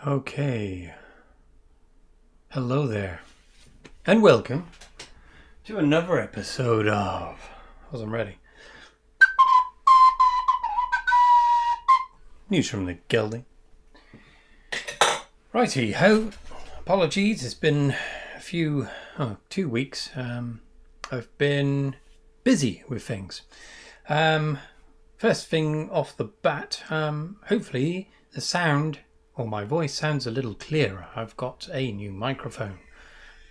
Okay, hello there, and welcome to another episode of... I wasn't ready. News from the Gelding. Righty ho, apologies, it's been 2 weeks. I've been busy with things. First thing off the bat, hopefully the sound or my voice sounds a little clearer. I've got a new microphone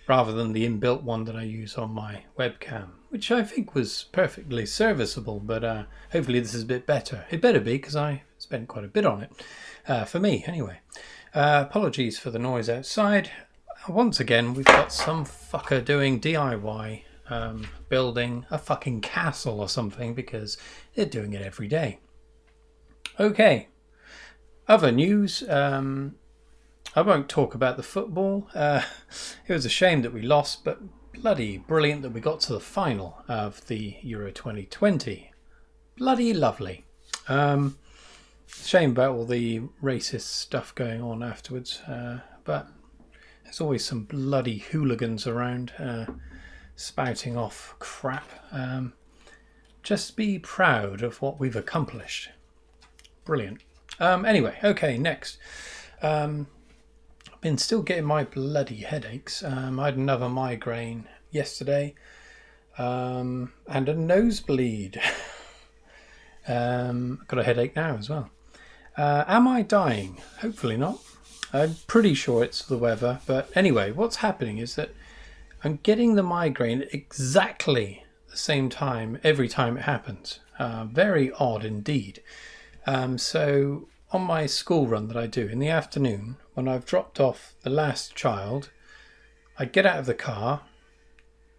rather than the inbuilt one that I use on my webcam, which I think was perfectly serviceable, but hopefully this is a bit better. It better be, because I spent quite a bit on it, for me anyway. Apologies for the noise outside. Once again, we've got some fucker doing DIY, building a fucking castle or something, because they're doing it every day. Okay. Other news, I won't talk about the football. It was a shame that we lost, but bloody brilliant that we got to the final of the Euro 2020. Bloody lovely. Shame about all the racist stuff going on afterwards, but there's always some bloody hooligans around spouting off crap. Just be proud of what we've accomplished. Brilliant. Anyway, okay, next. I've been still getting my bloody headaches. I had another migraine yesterday, and a nosebleed. Got a headache now as well. Am I dying? Hopefully not. I'm pretty sure it's the weather, but anyway, what's happening is that I'm getting the migraine exactly the same time every time it happens. Very odd indeed. So on my school run that I do in the afternoon, when I've dropped off the last child, I get out of the car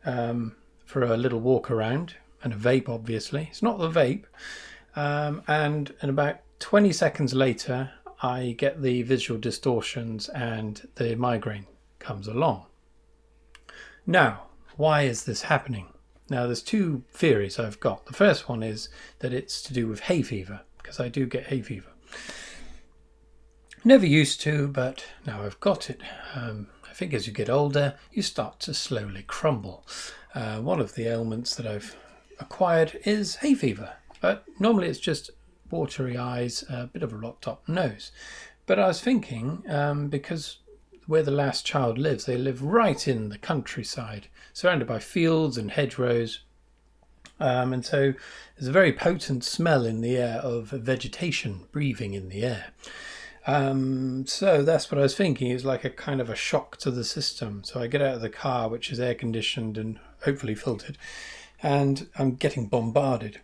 for a little walk around, and a vape obviously. It's not the vape. And about 20 seconds later, I get the visual distortions and the migraine comes along. Now, why is this happening? Now, there's two theories I've got. The first one is that it's to do with hay fever, because I do get hay fever. Never used to, but now I've got it. I think as you get older, you start to slowly crumble. One of the ailments that I've acquired is hay fever, but normally it's just watery eyes, a bit of a locked up nose. But I was thinking, because where the last child lives, they live right in the countryside, surrounded by fields and hedgerows. And so there's a very potent smell in the air of vegetation breathing in the air. So that's what I was thinking. It's like a kind of a shock to the system. So I get out of the car, which is air conditioned and hopefully filtered, and I'm getting bombarded,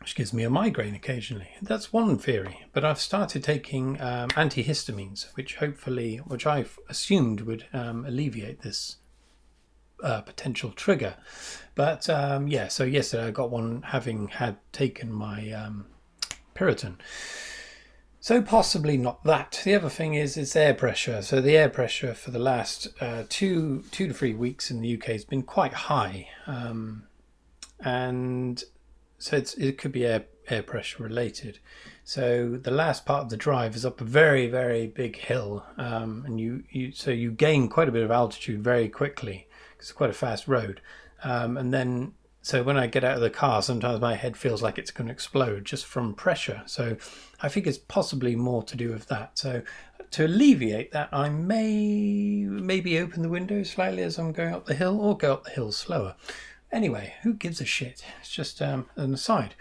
which gives me a migraine occasionally. That's one theory. But I've started taking antihistamines, which I've assumed would alleviate this potential trigger. But so yesterday I got one, having had taken my Piriton. So possibly not that. The other thing is it's air pressure. So the air pressure for the last 2 to 3 weeks in the UK has been quite high, and so it could be air pressure related. So the last part of the drive is up a very, very big hill, and you gain quite a bit of altitude very quickly, because it's quite a fast road. And then, so when I get out of the car, sometimes my head feels like it's going to explode just from pressure. So I think it's possibly more to do with that. So to alleviate that, I maybe open the window slightly as I'm going up the hill, or go up the hill slower. Anyway, who gives a shit? It's just an aside.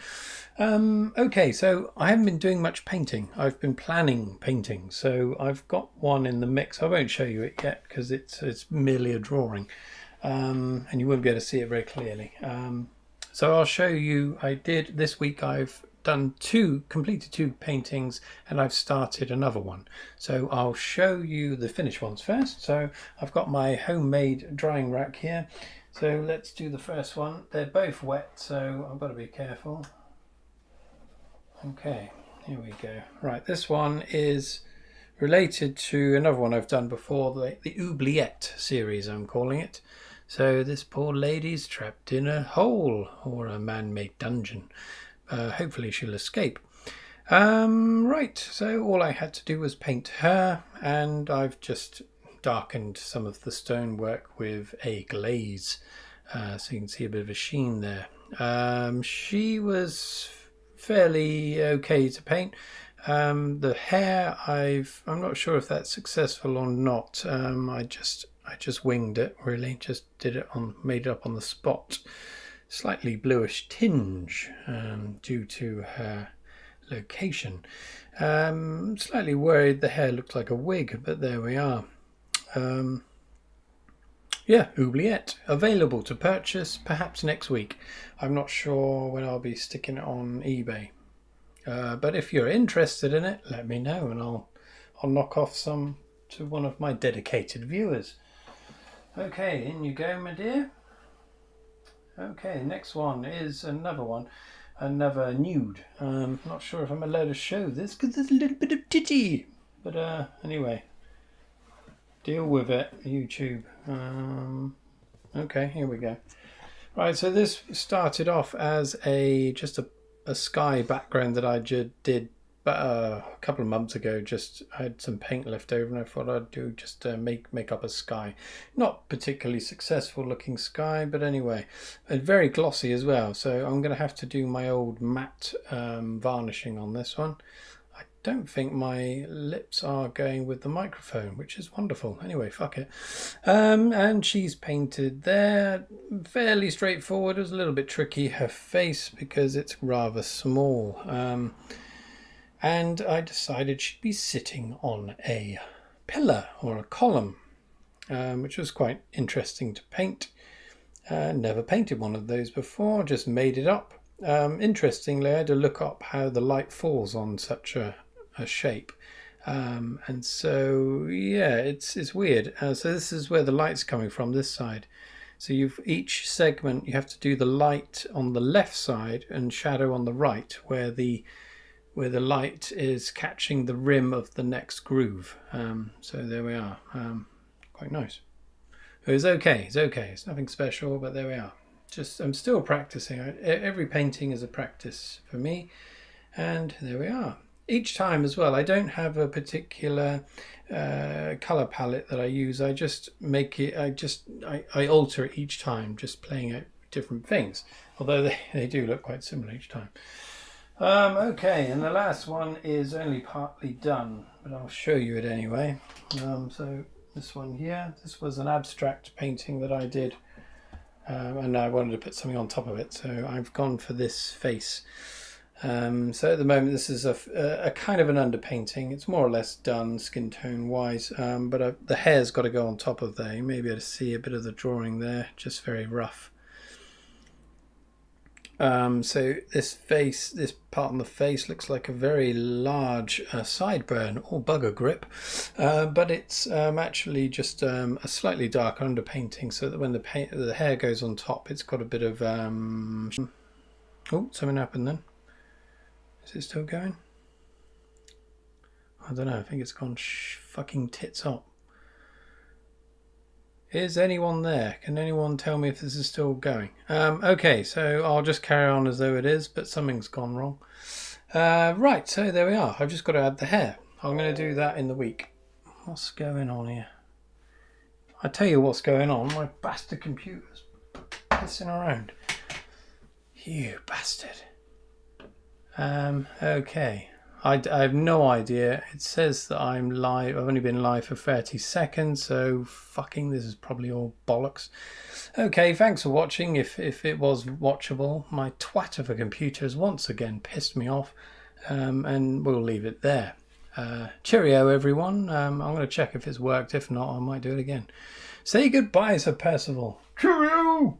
Okay, so I haven't been doing much painting. I've been planning painting. So I've got one in the mix. I won't show you it yet because it's merely a drawing. And you won't be able to see it very clearly. So I'll show you. This week I've completed 2 paintings, and I've started another one. So I'll show you the finished ones first. So I've got my homemade drying rack here. So let's do the first one. They're both wet, so I've got to be careful. Okay, here we go. Right, this one is related to another one I've done before, the oubliette series, I'm calling it. So this poor lady's trapped in a hole, or a man-made dungeon. Hopefully she'll escape. Right, so all I had to do was paint her, and I've just darkened some of the stonework with a glaze, so you can see a bit of a sheen there. She was fairly okay to paint. The hair, I'm not sure if that's successful or not. I just winged it, really, just made it up on the spot. Slightly bluish tinge due to her location. Slightly worried the hair looked like a wig, but there we are. Yeah, oubliette. Available to purchase perhaps next week. I'm not sure when I'll be sticking it on eBay. But if you're interested in it, let me know and I'll knock off some to one of my dedicated viewers. Okay, in you go, my dear. Okay, next one is another nude. Not sure if I'm allowed to show this because there's a little bit of titty. But anyway, deal with it, YouTube. Okay, here we go. Right, so this started off as just a sky background that I did a couple of months ago. Just I had some paint left over and I thought I'd do just make up a sky. Not particularly successful looking sky, but anyway, and very glossy as well. So I'm going to have to do my old matte varnishing on this one. I don't think my lips are going with the microphone, which is wonderful. Anyway, fuck it. And she's painted there. Fairly straightforward. It was a little bit tricky, her face, because it's rather small. And I decided she'd be sitting on a pillar or a column, which was quite interesting to paint. Never painted one of those before, just made it up. Interestingly, I had to look up how the light falls on such a shape. And so, yeah, it's weird. So this is where the light's coming from, this side. So each segment, you have to do the light on the left side and shadow on the right, where the light is catching the rim of the next groove. So there we are. Quite nice. It's okay. It's nothing special, but there we are. I'm still practicing. Every painting is a practice for me. And there we are. Each time as well, I don't have a particular color palette that I use. I just make it, I alter it each time, just playing out different things. Although they do look quite similar each time. Okay, and the last one is only partly done, but I'll show you it anyway. So this one here, this was an abstract painting that I did, and I wanted to put something on top of it, so I've gone for this face. So at the moment this is a kind of an underpainting. It's more or less done skin tone wise, but the hair's got to go on top of there. You may be able to see a bit of the drawing there, just very rough. So this part on the face looks like a very large sideburn or bugger grip, but it's actually just a slightly darker underpainting, so that when the hair goes on top, it's got a bit of oh, something happened then. Is it still going? I don't know. I think it's gone fucking tits up. Is anyone there? Can anyone tell me if this is still going? Okay, so I'll just carry on as though it is, but something's gone wrong. Right, so there we are. I've just got to add the hair. I'm going to do that in the week. What's going on here? I tell you what's going on. My bastard computer's pissing around. You bastard. Okay. I have no idea. It says that I'm live. I've only been live for 30 seconds, so fucking this is probably all bollocks. Okay, thanks for watching. If it was watchable, my twat of a computer has once again pissed me off, and we'll leave it there. Cheerio, everyone. I'm going to check if it's worked. If not, I might do it again. Say goodbye, Sir Percival. Cheerio!